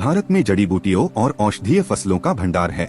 भारत में जड़ी बूटियों और औषधीय फसलों का भंडार है।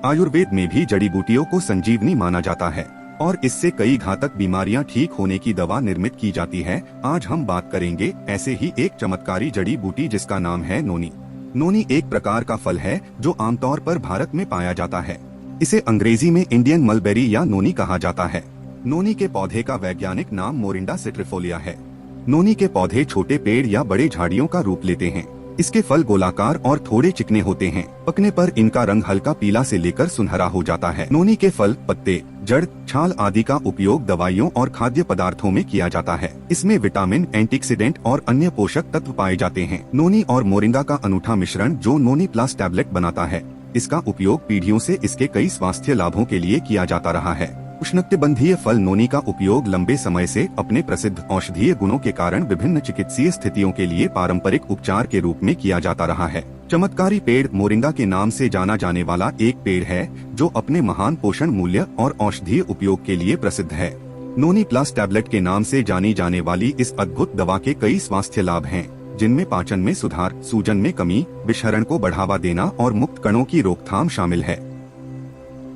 आयुर्वेद में भी जड़ी बूटियों को संजीवनी माना जाता है और इससे कई घातक बीमारियां ठीक होने की दवा निर्मित की जाती है। आज हम बात करेंगे ऐसे ही एक चमत्कारी जड़ी बूटी जिसका नाम है नोनी। नोनी एक प्रकार का फल है जो आमतौर पर भारत में पाया जाता है। इसे अंग्रेजी में इंडियन मलबेरी या नोनी कहा जाता है। नोनी के पौधे का वैज्ञानिक नाम मोरिंडा सिट्रिफोलिया है। नोनी के पौधे छोटे पेड़ या बड़े झाड़ियों का रूप लेते हैं। इसके फल गोलाकार और थोड़े चिकने होते हैं। पकने पर इनका रंग हल्का पीला से लेकर सुनहरा हो जाता है। नोनी के फल, पत्ते, जड़, छाल आदि का उपयोग दवाइयों और खाद्य पदार्थों में किया जाता है। इसमें विटामिन, एंटीऑक्सीडेंट और अन्य पोषक तत्व पाए जाते हैं। नोनी और मोरिंगा का अनूठा मिश्रण जो नोनी प्लस टैबलेट बनाता है, इसका उपयोग पीढ़ियों से इसके कई स्वास्थ्य लाभों के लिए किया जाता रहा है। उष्णकटिबंधीय फल नोनी का उपयोग लंबे समय से अपने प्रसिद्ध औषधीय गुणों के कारण विभिन्न चिकित्सीय स्थितियों के लिए पारंपरिक उपचार के रूप में किया जाता रहा है। चमत्कारी पेड़ मोरिंगा के नाम से जाना जाने वाला एक पेड़ है जो अपने महान पोषण मूल्य और औषधीय उपयोग के लिए प्रसिद्ध है। नोनी प्लस टैबलेट के नाम से जानी जाने वाली इस अद्भुत दवा के कई स्वास्थ्य लाभ हैं, जिनमें पाचन में सुधार, सूजन में कमी, विषहरण को बढ़ावा देना और मुक्त कणों की रोकथाम शामिल है।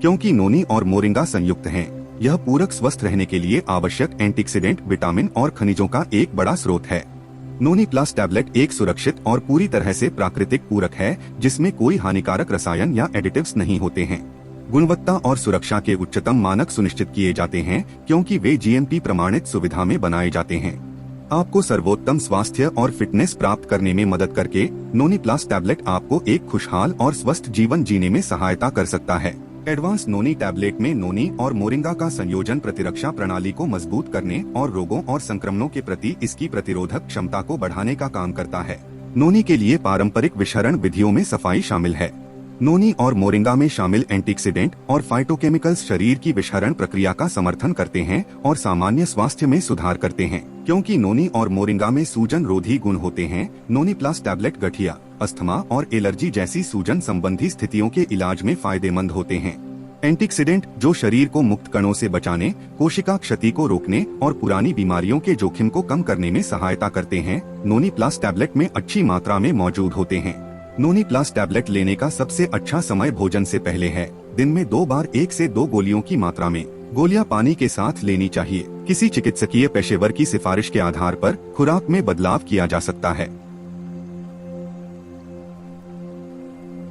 क्योंकि नोनी और मोरिंगा संयुक्त हैं, यह पूरक स्वस्थ रहने के लिए आवश्यक एंटीऑक्सीडेंट, विटामिन और खनिजों का एक बड़ा स्रोत है। नोनी प्लस टैबलेट एक सुरक्षित और पूरी तरह से प्राकृतिक पूरक है जिसमें कोई हानिकारक रसायन या एडिटिव्स नहीं होते हैं। गुणवत्ता और सुरक्षा के उच्चतम मानक सुनिश्चित किए जाते हैं क्योंकि वे जीएमपी प्रमाणित सुविधा में बनाए जाते हैं। आपको सर्वोत्तम स्वास्थ्य और फिटनेस प्राप्त करने में मदद करके नोनी प्लस टैबलेट आपको एक खुशहाल और स्वस्थ जीवन जीने में सहायता कर सकता है। एडवांस नोनी टैबलेट में नोनी और मोरिंगा का संयोजन प्रतिरक्षा प्रणाली को मजबूत करने और रोगों और संक्रमणों के प्रति इसकी प्रतिरोधक क्षमता को बढ़ाने का काम करता है। नोनी के लिए पारंपरिक विषहरण विधियों में सफाई शामिल है। नोनी और मोरिंगा में शामिल एंटीऑक्सीडेंट और फाइटोकेमिकल्स शरीर की विषहरण प्रक्रिया का समर्थन करते हैं और सामान्य स्वास्थ्य में सुधार करते हैं। क्योंकि नोनी और मोरिंगा में सूजन रोधी गुण होते हैं, नोनी प्लस टैबलेट गठिया, अस्थमा और एलर्जी जैसी सूजन संबंधी स्थितियों के इलाज में फायदेमंद होते हैं। एंटीऑक्सीडेंट जो शरीर को मुक्त कणों से बचाने, कोशिका क्षति को रोकने और पुरानी बीमारियों के जोखिम को कम करने में सहायता करते हैं, नोनी प्लस टैबलेट में अच्छी मात्रा में मौजूद होते हैं। नोनी प्लस टैबलेट लेने का सबसे अच्छा समय भोजन से पहले है। दिन में 2 बार 1 से 2 गोलियों की मात्रा में गोलियां पानी के साथ लेनी चाहिए। किसी चिकित्सकीय पेशेवर की सिफारिश के आधार पर खुराक में बदलाव किया जा सकता है।